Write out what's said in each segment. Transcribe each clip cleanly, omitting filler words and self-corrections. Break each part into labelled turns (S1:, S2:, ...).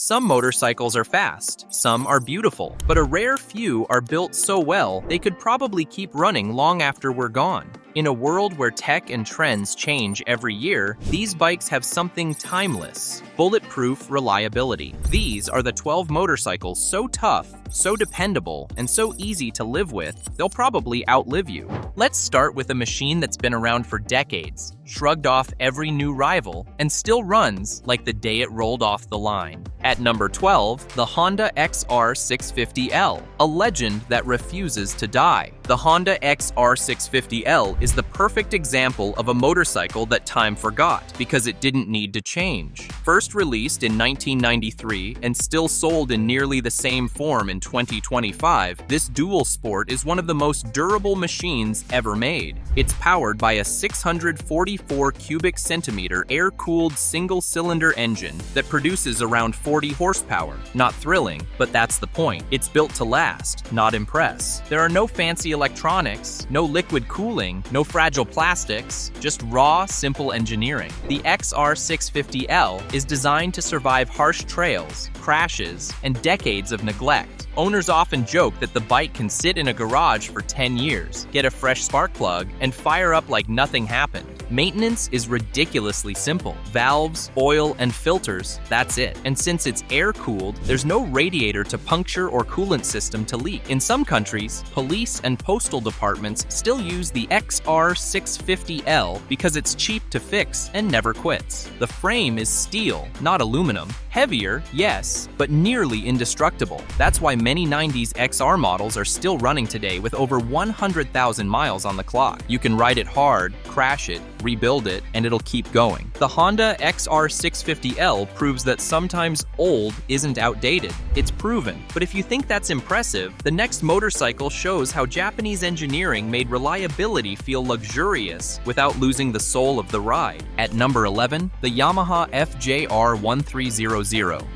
S1: Some motorcycles are fast, some are beautiful, but a rare few are built so well they could probably keep running long after we're gone. In a world where tech and trends change every year, these bikes have something timeless: bulletproof reliability. These are the 12 motorcycles so tough, so dependable, and so easy to live with, they'll probably outlive you. Let's start with a machine that's been around for decades, shrugged off every new rival, and still runs like the day it rolled off the line. At number 12, the Honda XR650L, a legend that refuses to die. The Honda XR650L is the perfect example of a motorcycle that time forgot because it didn't need to change. First released in 1993 and still sold in nearly the same form in 2025, this dual sport is one of the most durable machines ever made. It's powered by a 644 cubic centimeter air-cooled single-cylinder engine that produces around 40 horsepower. Not thrilling, but that's the point. It's built to last, not impress. There are no fancy electronics, no liquid cooling, no fragile plastics, just raw, simple engineering. The XR650L is designed to survive harsh trails, crashes, and decades of neglect. Owners often joke that the bike can sit in a garage for 10 years, get a fresh spark plug, and fire up like nothing happened. Maintenance is ridiculously simple. Valves, oil, and filters, that's it. And since it's air-cooled, there's no radiator to puncture or coolant system to leak. In some countries, police and postal departments still use the XR650L because it's cheap to fix and never quits. The frame is steel, not aluminum. Heavier, yes, but nearly indestructible. That's why many 90s XR models are still running today with over 100,000 miles on the clock. You can ride it hard, crash it, rebuild it, and it'll keep going. The Honda XR650L proves that sometimes old isn't outdated. It's proven. But if you think that's impressive, the next motorcycle shows how Japanese engineering made reliability feel luxurious without losing the soul of the ride. At number 11, the Yamaha FJR1300,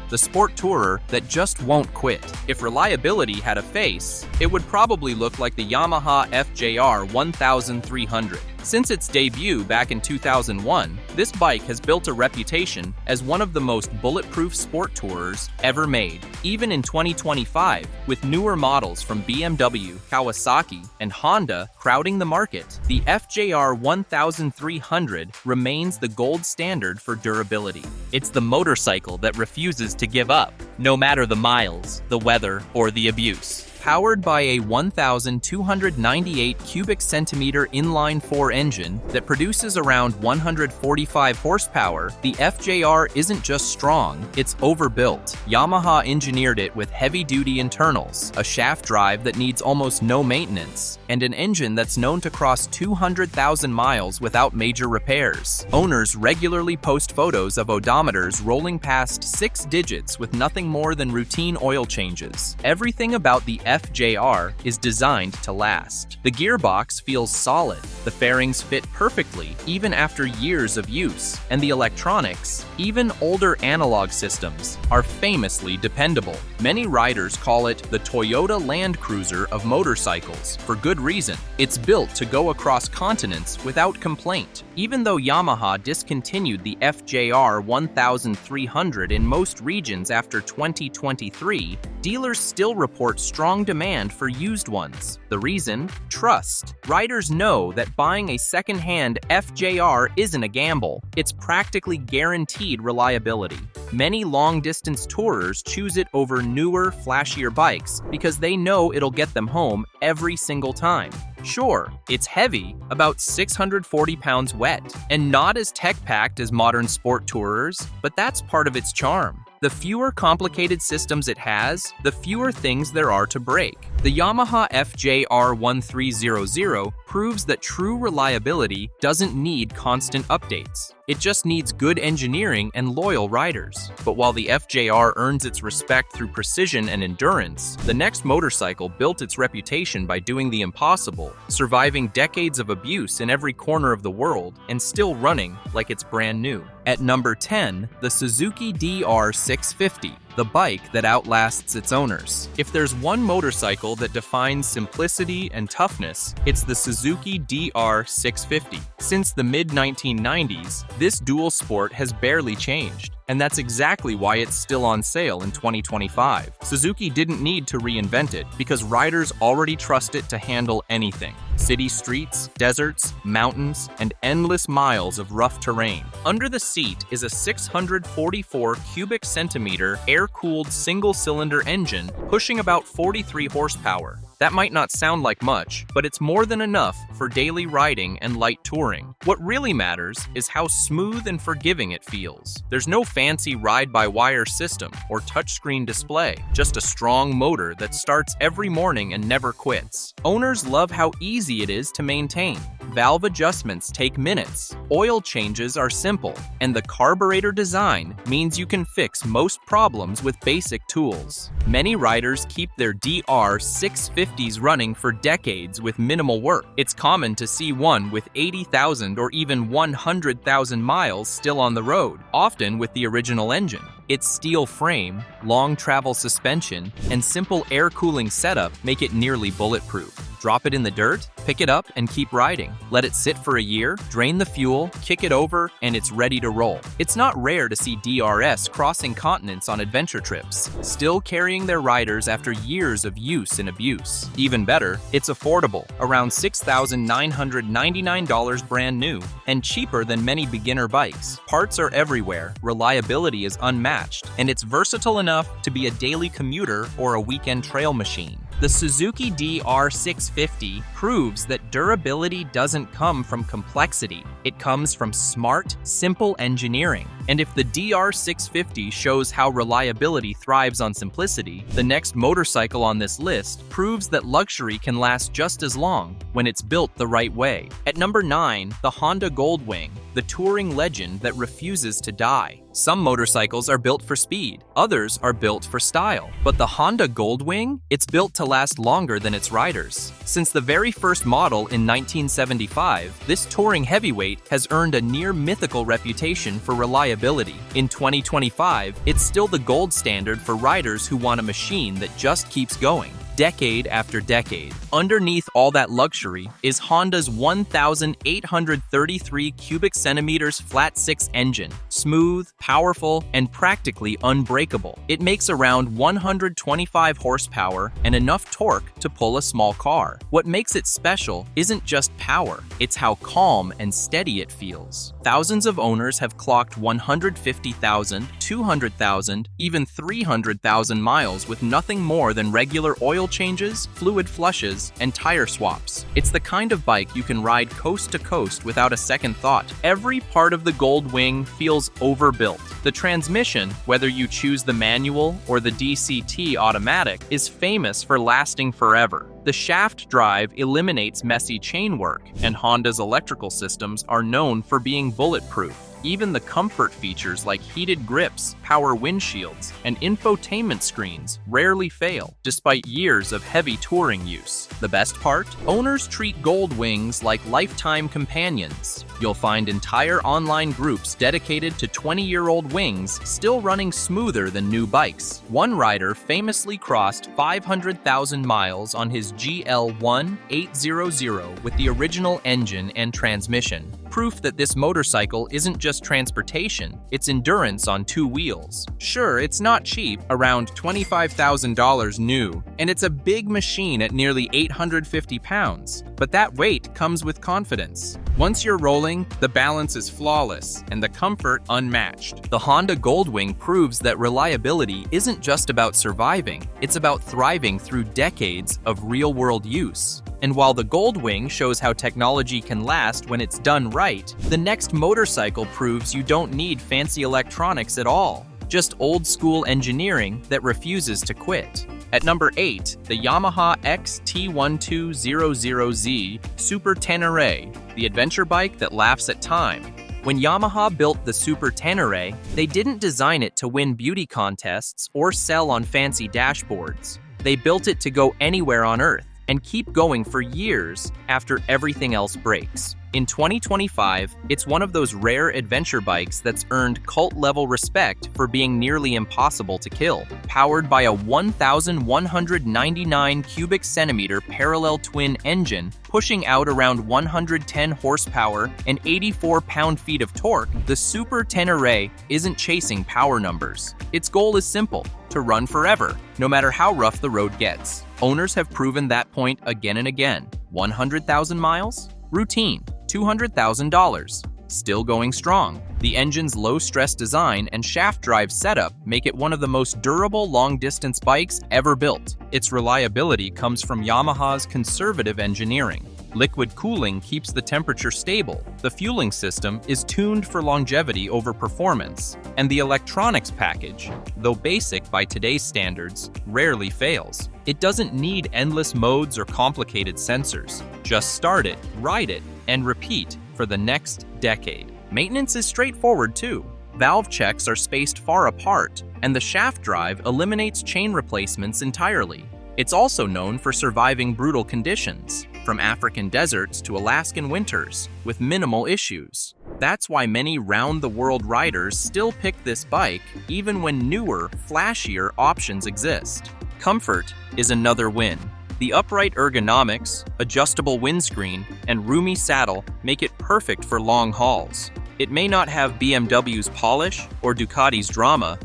S1: the sport tourer that just won't quit. If reliability had a face, it would probably look like the Yamaha FJR1300. Since its debut back in 2001, this bike has built a reputation as one of the most bulletproof sport tourers ever made. Even in 2025, with newer models from BMW, Kawasaki, and Honda crowding the market, the FJR1300 remains the gold standard for durability. It's the motorcycle that refuses to give up, no matter the miles, the weather, or the abuse. Powered by a 1,298 cubic centimeter inline-4 engine that produces around 145 horsepower, the FJR isn't just strong, it's overbuilt. Yamaha engineered it with heavy-duty internals, a shaft drive that needs almost no maintenance, and an engine that's known to cross 200,000 miles without major repairs. Owners regularly post photos of odometers rolling past 6 digits with nothing more than routine oil changes. Everything about the FJR is designed to last. The gearbox feels solid, the fairings fit perfectly even after years of use, and the electronics, even older analog systems, are famously dependable. Many riders call it the Toyota Land Cruiser of motorcycles, for good reason. It's built to go across continents without complaint. Even though Yamaha discontinued the FJR1300 in most regions after 2023, dealers still report strong demand for used ones. The reason? Trust. Riders know that buying a second-hand FJR isn't a gamble. It's practically guaranteed reliability. Many long-distance tourers choose it over newer, flashier bikes because they know it'll get them home every single time. Sure, it's heavy, about 640 pounds wet, and not as tech-packed as modern sport tourers, but that's part of its charm. The fewer complicated systems it has, the fewer things there are to break. The Yamaha FJR1300 proves that true reliability doesn't need constant updates. It just needs good engineering and loyal riders. But while the FJR earns its respect through precision and endurance, the next motorcycle built its reputation by doing the impossible, surviving decades of abuse in every corner of the world, and still running like it's brand new. At number 10, the Suzuki DR650, the bike that outlasts its owners. If there's one motorcycle that defines simplicity and toughness, it's the Suzuki DR650. Since the mid-1990s, this dual sport has barely changed. and that's exactly why it's still on sale in 2025. Suzuki didn't need to reinvent it because riders already trust it to handle anything. City streets, deserts, mountains, and endless miles of rough terrain. Under the seat is a 644 cubic centimeter air-cooled single-cylinder engine pushing about 43 horsepower. That might not sound like much, but it's more than enough for daily riding and light touring. What really matters is how smooth and forgiving it feels. There's no fancy ride-by-wire system or touchscreen display, just a strong motor that starts every morning and never quits. Owners love how easy it is to maintain. Valve adjustments take minutes, oil changes are simple, and the carburetor design means you can fix most problems with basic tools. Many riders keep their DR650s running for decades with minimal work. It's common to see one with 80,000 or even 100,000 miles still on the road, often with the original engine. Its steel frame, long travel suspension, and simple air cooling setup make it nearly bulletproof. Drop it in the dirt, pick it up, and keep riding. Let it sit for a year, drain the fuel, kick it over, and it's ready to roll. It's not rare to see DRS crossing continents on adventure trips, still carrying their riders after years of use and abuse. Even better, it's affordable, around $6,999 brand new, and cheaper than many beginner bikes. Parts are everywhere, reliability is unmatched, and it's versatile enough to be a daily commuter or a weekend trail machine. The Suzuki DR650 proves that durability doesn't come from complexity. It comes from smart, simple engineering. And if the DR650 shows how reliability thrives on simplicity, the next motorcycle on this list proves that luxury can last just as long when it's built the right way. At number 9, the Honda Goldwing, the touring legend that refuses to die. Some motorcycles are built for speed, others are built for style. But the Honda Goldwing, it's built to last longer than its riders. Since the very first model in 1975, this touring heavyweight has earned a near-mythical reputation for reliability. In 2025, it's still the gold standard for riders who want a machine that just keeps going, decade after decade. Underneath all that luxury is Honda's 1,833 cubic centimeters flat-six engine, smooth, powerful, and practically unbreakable. It makes around 125 horsepower and enough torque to pull a small car. What makes it special isn't just power, it's how calm and steady it feels. Thousands of owners have clocked 150,000, 200,000, even 300,000 miles with nothing more than regular oil changes, fluid flushes, and tire swaps. It's the kind of bike you can ride coast to coast without a second thought. Every part of the Goldwing feels overbuilt. The transmission, whether you choose the manual or the DCT automatic, is famous for lasting forever. The shaft drive eliminates messy chain work, and Honda's electrical systems are known for being bulletproof. Even the comfort features like heated grips, power windshields, and infotainment screens rarely fail, despite years of heavy touring use. The best part? Owners treat Goldwings like lifetime companions. You'll find entire online groups dedicated to 20-year-old wings still running smoother than new bikes. One rider famously crossed 500,000 miles on his GL1800 with the original engine and transmission. Proof that this motorcycle isn't just transportation, it's endurance on two wheels. Sure, it's not cheap, around $25,000 new, and it's a big machine at nearly 850 pounds, but that weight comes with confidence. Once you're rolling, the balance is flawless, and the comfort unmatched. The Honda Goldwing proves that reliability isn't just about surviving, it's about thriving through decades of real-world use. And while the Goldwing shows how technology can last when it's done right, the next motorcycle proves you don't need fancy electronics at all, just old-school engineering that refuses to quit. At number 8, the Yamaha XT1200Z Super Tenere, the adventure bike that laughs at time. When Yamaha built the Super Tenere, they didn't design it to win beauty contests or sell on fancy dashboards. They built it to go anywhere on Earth and keep going for years after everything else breaks. In 2025, it's one of those rare adventure bikes that's earned cult-level respect for being nearly impossible to kill. Powered by a 1,199 cubic centimeter parallel twin engine, pushing out around 110 horsepower and 84 pound-feet of torque, the Super Tenere isn't chasing power numbers. Its goal is simple: to run forever, no matter how rough the road gets. Owners have proven that point again and again. 100,000 miles? Routine. $200,000. Still going strong. The engine's low-stress design and shaft drive setup make it one of the most durable long-distance bikes ever built. Its reliability comes from Yamaha's conservative engineering. Liquid cooling keeps the temperature stable, the fueling system is tuned for longevity over performance, and the electronics package, though basic by today's standards, rarely fails. It doesn't need endless modes or complicated sensors. Just start it, ride it, and repeat for the next decade. Maintenance is straightforward too. Valve checks are spaced far apart, and the shaft drive eliminates chain replacements entirely. It's also known for surviving brutal conditions, from African deserts to Alaskan winters, with minimal issues. That's why many round-the-world riders still pick this bike, even when newer, flashier options exist. Comfort is another win. The upright ergonomics, adjustable windscreen, and roomy saddle make it perfect for long hauls. It may not have BMW's polish or Ducati's drama,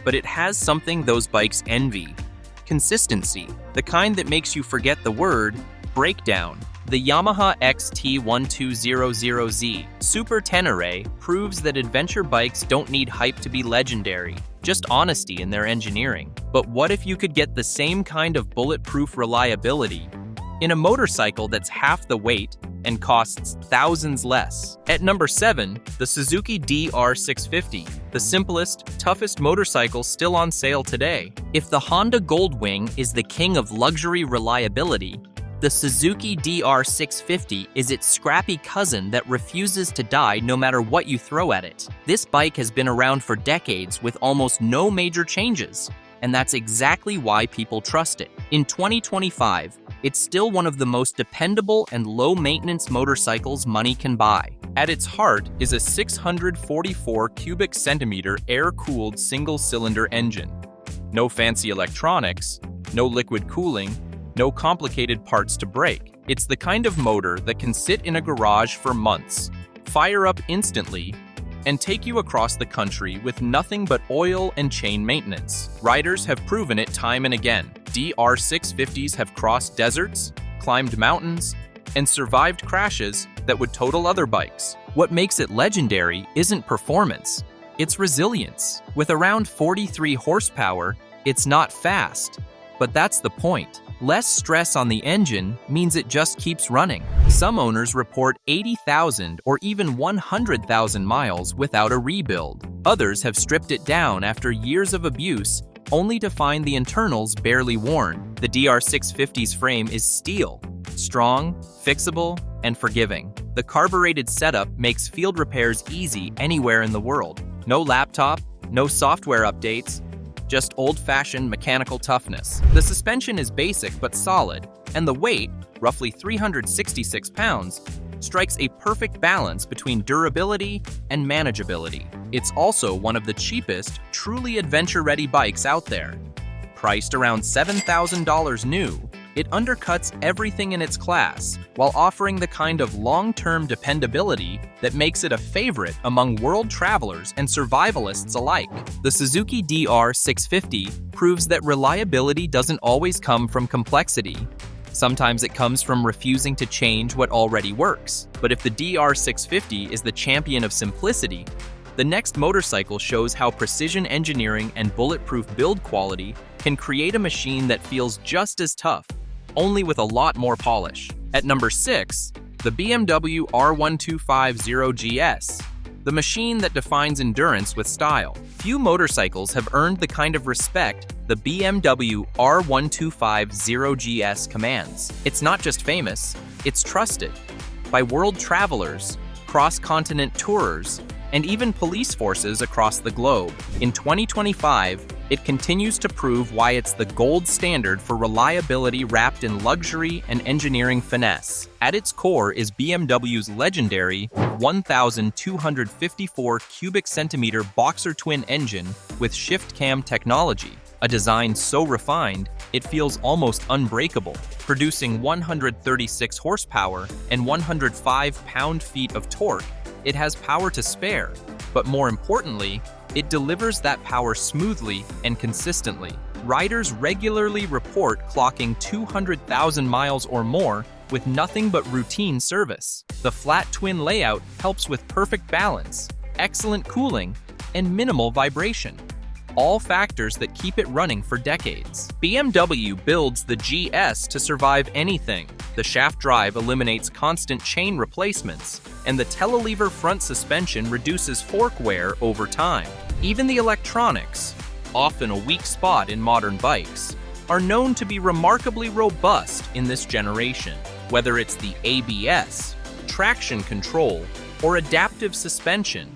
S1: but it has something those bikes envy: consistency, the kind that makes you forget the word breakdown. The Yamaha XT1200Z Super Tenere proves that adventure bikes don't need hype to be legendary, just honesty in their engineering. But what if you could get the same kind of bulletproof reliability in a motorcycle that's half the weight and costs thousands less? At number 7, the Suzuki DR650, the simplest, toughest motorcycle still on sale today. If the Honda Goldwing is the king of luxury reliability, the Suzuki DR650 is its scrappy cousin that refuses to die no matter what you throw at it. This bike has been around for decades with almost no major changes, and that's exactly why people trust it. In 2025, it's still one of the most dependable and low-maintenance motorcycles money can buy. At its heart is a 644 cubic centimeter air-cooled single-cylinder engine. No fancy electronics, no liquid cooling, no complicated parts to break. It's the kind of motor that can sit in a garage for months, fire up instantly, and take you across the country with nothing but oil and chain maintenance. Riders have proven it time and again. DR650s have crossed deserts, climbed mountains, and survived crashes that would total other bikes. What makes it legendary isn't performance, it's resilience. With around 43 horsepower, it's not fast, but that's the point. Less stress on the engine means it just keeps running. Some owners report 80,000 or even 100,000 miles without a rebuild. Others have stripped it down after years of abuse, only to find the internals barely worn. The DR650's frame is steel, strong, fixable, and forgiving. The carbureted setup makes field repairs easy anywhere in the world. No laptop, no software updates, just old-fashioned mechanical toughness. The suspension is basic but solid, and the weight, roughly 366 pounds, strikes a perfect balance between durability and manageability. It's also one of the cheapest, truly adventure-ready bikes out there. Priced around $7,000 new, it undercuts everything in its class while offering the kind of long-term dependability that makes it a favorite among world travelers and survivalists alike. The Suzuki DR650 proves that reliability doesn't always come from complexity. Sometimes it comes from refusing to change what already works. But if the DR650 is the champion of simplicity, the next motorcycle shows how precision engineering and bulletproof build quality can create a machine that feels just as tough, only with a lot more polish. At number 6, the BMW R1250GS, the machine that defines endurance with style. Few motorcycles have earned the kind of respect the BMW R1250GS commands. It's not just famous, it's trusted by world travelers, cross-continent tourers, and even police forces across the globe. In 2025, it continues to prove why it's the gold standard for reliability wrapped in luxury and engineering finesse. At its core is BMW's legendary 1,254 cubic centimeter boxer twin engine with shift cam technology, a design so refined it feels almost unbreakable, producing 136 horsepower and 105 pound-feet of torque. It has power to spare, but more importantly, it delivers that power smoothly and consistently. Riders regularly report clocking 200,000 miles or more with nothing but routine service. The flat twin layout helps with perfect balance, excellent cooling, and minimal vibration, all factors that keep it running for decades. BMW builds the GS to survive anything. The shaft drive eliminates constant chain replacements, and the telelever front suspension reduces fork wear over time. Even the electronics, often a weak spot in modern bikes, are known to be remarkably robust in this generation. Whether it's the ABS, traction control, or adaptive suspension,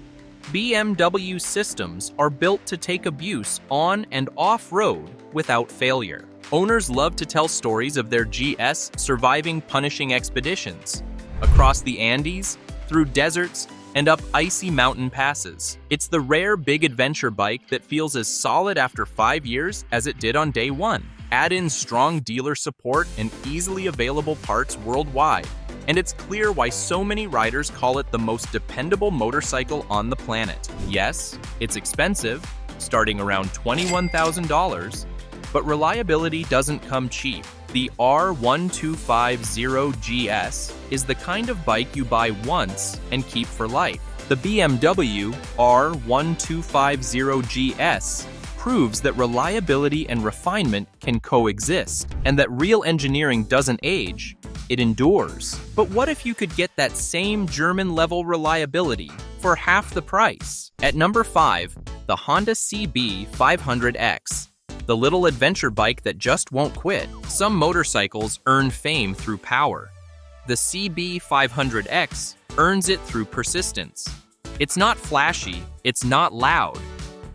S1: BMW systems are built to take abuse on and off-road without failure. Owners love to tell stories of their GS surviving punishing expeditions across the Andes, through deserts, and up icy mountain passes. It's the rare big adventure bike that feels as solid after 5 years as it did on day one. Add in strong dealer support and easily available parts worldwide, and it's clear why so many riders call it the most dependable motorcycle on the planet. Yes, it's expensive, starting around $21,000, but reliability doesn't come cheap. The R1250GS is the kind of bike you buy once and keep for life. The BMW R1250GS proves that reliability and refinement can coexist, and that real engineering doesn't age, it endures. But what if you could get that same German-level reliability for half the price? At number 5, the Honda CB500X. The little adventure bike that just won't quit. Some motorcycles earn fame through power. The CB500X earns it through persistence. It's not flashy, it's not loud,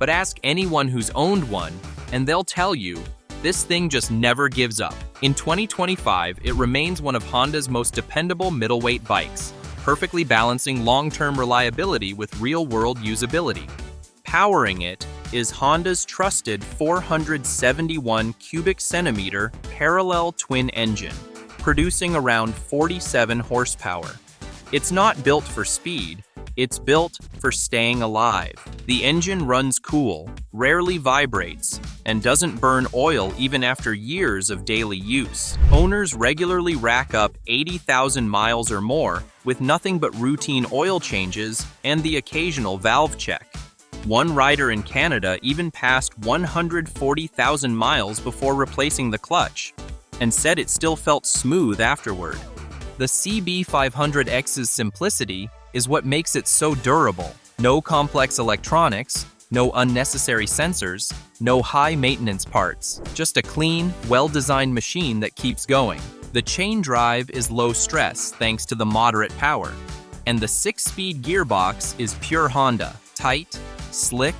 S1: but ask anyone who's owned one, and they'll tell you, this thing just never gives up. In 2025, it remains one of Honda's most dependable middleweight bikes, perfectly balancing long-term reliability with real-world usability. Powering it is Honda's trusted 471 cubic centimeter parallel twin engine, producing around 47 horsepower. It's not built for speed, it's built for staying alive. The engine runs cool, rarely vibrates, and doesn't burn oil even after years of daily use. Owners regularly rack up 80,000 miles or more with nothing but routine oil changes and the occasional valve check. One rider in Canada even passed 140,000 miles before replacing the clutch, and said it still felt smooth afterward. The CB500X's simplicity is what makes it so durable. No complex electronics, no unnecessary sensors, no high-maintenance parts. Just a clean, well-designed machine that keeps going. The chain drive is low stress thanks to the moderate power, and the 6-speed gearbox is pure Honda, tight, slick,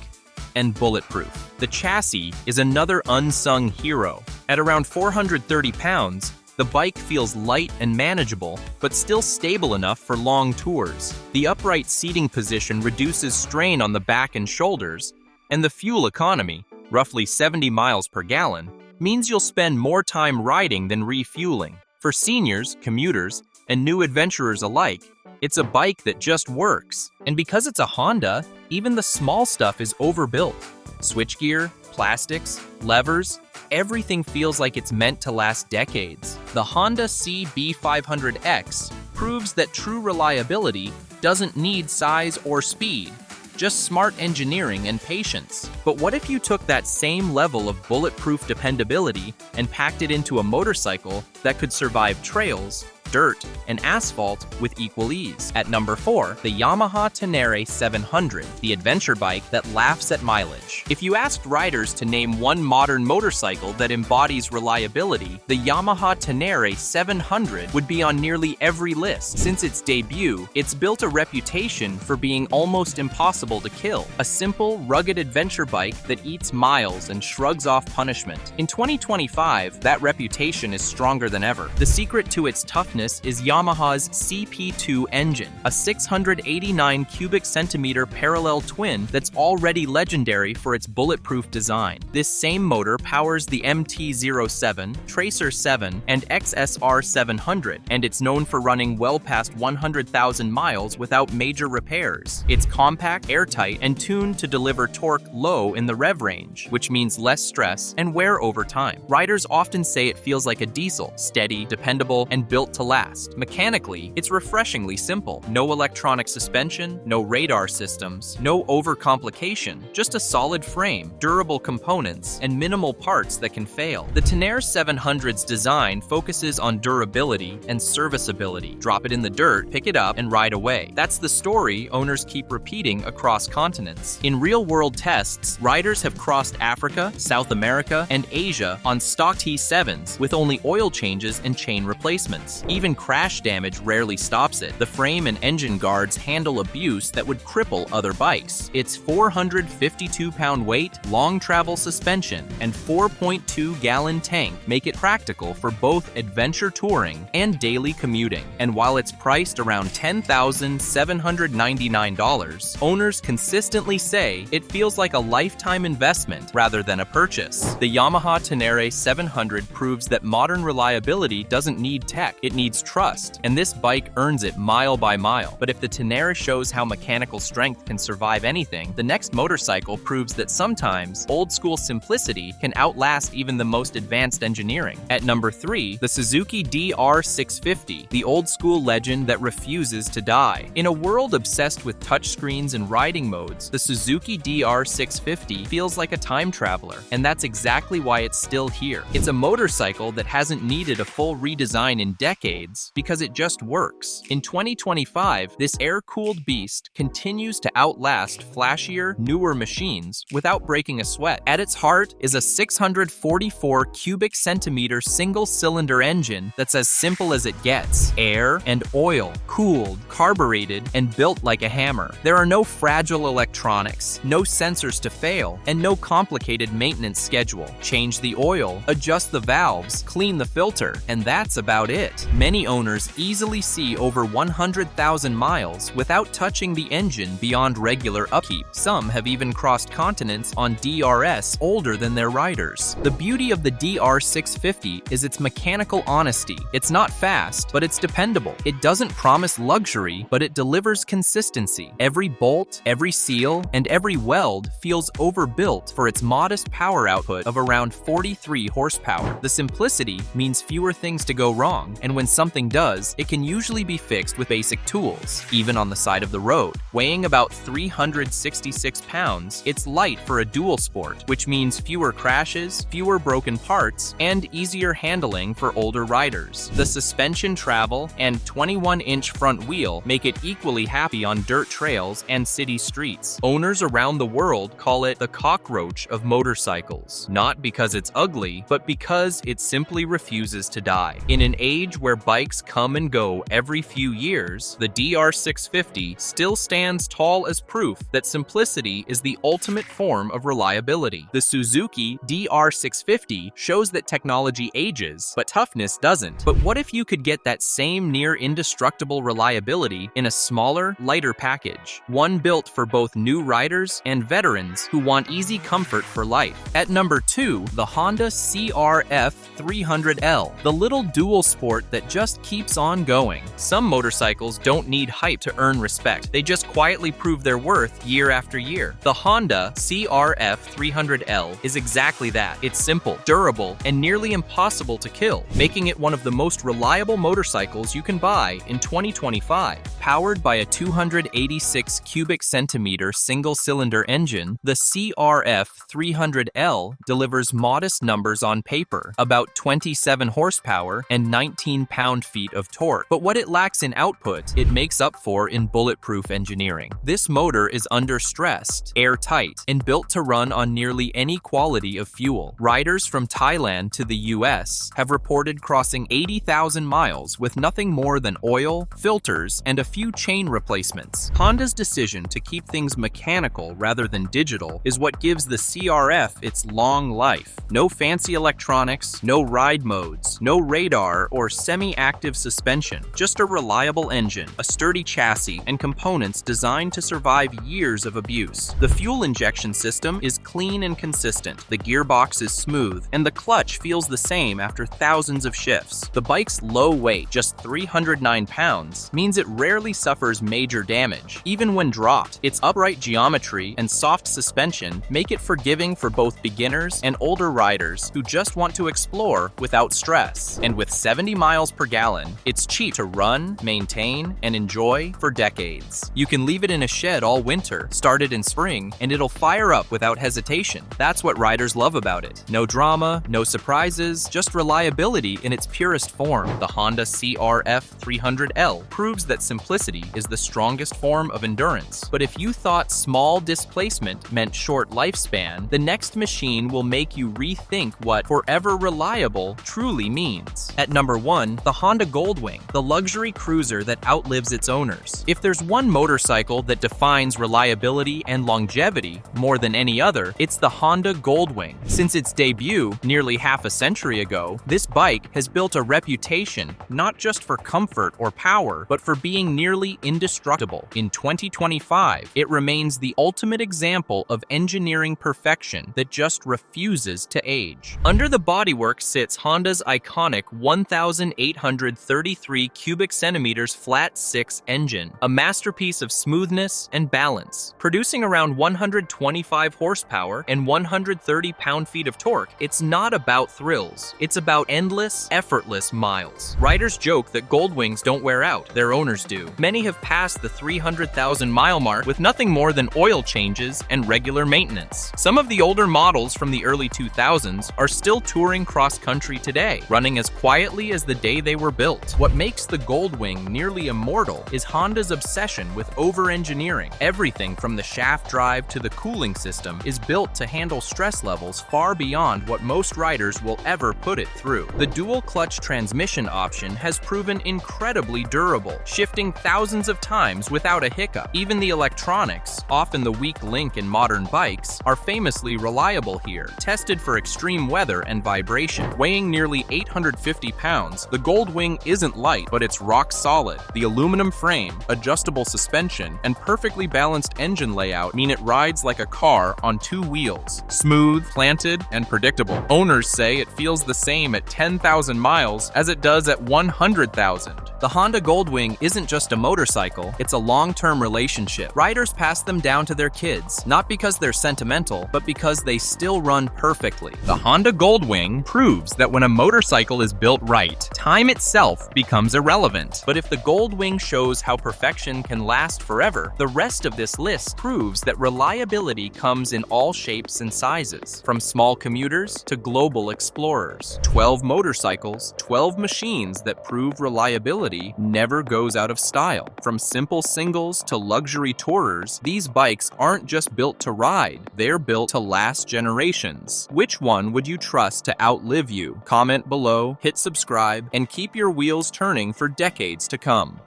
S1: and bulletproof. The chassis is another unsung hero. At around 430 pounds, the bike feels light and manageable, but still stable enough for long tours. The upright seating position reduces strain on the back and shoulders, and the fuel economy, roughly 70 miles per gallon, means you'll spend more time riding than refueling. For seniors, commuters, and new adventurers alike, it's a bike that just works. And because it's a Honda, even the small stuff is overbuilt. Switchgear, plastics, levers, everything feels like it's meant to last decades. The Honda CB500X proves that true reliability doesn't need size or speed, just smart engineering and patience. But what if you took that same level of bulletproof dependability and packed it into a motorcycle that could survive trails, dirt, and asphalt with equal ease. At number 4, the Yamaha Tenere 700, the adventure bike that laughs at mileage. If you asked riders to name one modern motorcycle that embodies reliability, the Yamaha Tenere 700 would be on nearly every list. Since its debut, it's built a reputation for being almost impossible to kill. A simple, rugged adventure bike that eats miles and shrugs off punishment. In 2025, that reputation is stronger than ever. The secret to its toughness is Yamaha's CP2 engine, a 689 cubic centimeter parallel twin that's already legendary for its bulletproof design. This same motor powers the MT-07, Tracer 7, and XSR 700, and it's known for running well past 100,000 miles without major repairs. It's compact, airtight, and tuned to deliver torque low in the rev range, which means less stress and wear over time. Riders often say it feels like a diesel, steady, dependable, and built to last. Mechanically, it's refreshingly simple. No electronic suspension, no radar systems, no overcomplication, just a solid frame, durable components, and minimal parts that can fail. The Tenere 700's design focuses on durability and serviceability. Drop it in the dirt, pick it up, and ride away. That's the story owners keep repeating across continents. In real-world tests, riders have crossed Africa, South America, and Asia on stock T7s with only oil changes and chain replacements. Even crash damage rarely stops it. The frame and engine guards handle abuse that would cripple other bikes. Its 452-pound weight, long travel suspension, and 4.2-gallon tank make it practical for both adventure touring and daily commuting. And while it's priced around $10,799, owners consistently say it feels like a lifetime investment rather than a purchase. The Yamaha Tenere 700 proves that modern reliability doesn't need tech, it needs trust, and this bike earns it mile by mile. But if the Tenere shows how mechanical strength can survive anything, the next motorcycle proves that sometimes old-school simplicity can outlast even the most advanced engineering. At number 3, the Suzuki DR650, the old-school legend that refuses to die. In a world obsessed with touchscreens and riding modes, the Suzuki DR650 feels like a time traveler, and that's exactly why it's still here. It's a motorcycle that hasn't needed a full redesign in decades because it just works. In 2025, this air-cooled beast continues to outlast flashier, newer machines without breaking a sweat. At its heart is a 644 cubic centimeter single-cylinder engine that's as simple as it gets. Air and oil, cooled, carbureted, and built like a hammer. There are no fragile electronics, no sensors to fail, and no complicated maintenance schedule. Change the oil, adjust the valves, clean the filter, and that's about it. Many owners easily see over 100,000 miles without touching the engine beyond regular upkeep. Some have even crossed continents on DRS older than their riders. The beauty of the DR650 is its mechanical honesty. It's not fast, but it's dependable. It doesn't promise luxury, but it delivers consistency. Every bolt, every seal, and every weld feels overbuilt for its modest power output of around 43 horsepower. The simplicity means fewer things to go wrong, and when something does, it can usually be fixed with basic tools, even on the side of the road. Weighing about 366 pounds, it's light for a dual sport, which means fewer crashes, fewer broken parts, and easier handling for older riders. The suspension travel and 21-inch front wheel make it equally happy on dirt trails and city streets. Owners around the world call it the cockroach of motorcycles, not because it's ugly, but because it simply refuses to die. In an age where bikes come and go every few years, the DR650 still stands tall as proof that simplicity is the ultimate form of reliability. The Suzuki DR650 shows that technology ages, but toughness doesn't. But what if you could get that same near indestructible reliability in a smaller, lighter package? One built for both new riders and veterans who want easy comfort for life. At number 2, the Honda CRF300L, the little dual sport that just keeps on going. Some motorcycles don't need hype to earn respect. They just quietly prove their worth year after year. The Honda CRF300L is exactly that. It's simple, durable, and nearly impossible to kill, making it one of the most reliable motorcycles you can buy in 2025. Powered by a 286 cubic centimeter single-cylinder engine, the CRF300L delivers modest numbers on paper, about 27 horsepower and 19 pound-feet of torque. But what it lacks in output, it makes up for in bulletproof engineering. This motor is under-stressed, airtight, and built to run on nearly any quality of fuel. Riders from Thailand to the US have reported crossing 80,000 miles with nothing more than oil, filters, and a few chain replacements. Honda's decision to keep things mechanical rather than digital is what gives the CRF its long life. No fancy electronics, no ride modes, no radar or semi-active suspension, just a reliable engine, a sturdy chassis, and components designed to survive years of abuse. The fuel injection system is clean and consistent, the gearbox is smooth, and the clutch feels the same after thousands of shifts. The bike's low weight, just 309 pounds, means it rarely suffers major damage, even when dropped. Its upright geometry and soft suspension make it forgiving for both beginners and older riders who just want to explore without stress. And with 70 miles per gallon, it's cheap to run, maintain, and enjoy for decades. You can leave it in a shed all winter, start it in spring, and it'll fire up without hesitation. That's what riders love about it. No drama, no surprises, just reliability in its purest form. The Honda CRF1300L proves that simplicity is the strongest form of endurance. But if you thought small displacement meant short lifespan, the next machine will make you rethink what forever reliable truly means. At number 1, the Honda Goldwing, the luxury cruiser that outlives its owners. If there's one motorcycle that defines reliability and longevity more than any other, it's the Honda Goldwing. Since its debut nearly half a century ago, this bike has built a reputation not just for comfort or power, but for being nearly indestructible. In 2025, it remains the ultimate example of engineering perfection that just refuses to age. Under the bodywork sits Honda's iconic 1,833 cubic centimeters flat 6 engine, a masterpiece of smoothness and balance. Producing around 125 horsepower and 130 pound-feet of torque, it's not about thrills. It's about endless, effortless miles. Riders joke that Goldwings don't wear out, their owners do. Many have passed the 300,000 mile mark with nothing more than oil changes and regular maintenance. Some of the older models from the early 2000s are still touring cross-country today, running as quietly as the day they were built. What makes the Goldwing nearly immortal is Honda's obsession with over-engineering. Everything from the shaft drive to the cooling system is built to handle stress levels far beyond what most riders will ever put it through. The dual-clutch transmission option has proven incredibly durable, shifting thousands of times without a hiccup. Even the electronics, often the weak link in modern bikes, are famously reliable here. Tested for extreme weather and vibration. Weighing nearly 850 pounds, the Goldwing isn't light, but it's rock solid. The aluminum frame, adjustable suspension, and perfectly balanced engine layout mean it rides like a car on two wheels. Smooth, planted, and predictable. Owners say it feels the same at 10,000 miles as it does at 100,000. The Honda Goldwing isn't just a motorcycle, it's a long-term relationship. Riders pass them down to their kids, not because they're sentimental, but because they still run perfectly. The Honda Goldwing proves that when a motorcycle is built right, time itself becomes irrelevant. But if the Goldwing shows how perfection can last forever, the rest of this list proves that reliability comes in all shapes and sizes, from small commuters to global explorers. 12 motorcycles, 12 machines that prove reliability never goes out of style. From simple singles to luxury tourers, these bikes aren't just built to ride, they're built to last generations. Which one would you trust to outlive you? Comment below, hit subscribe, and keep your wheels turning for decades to come.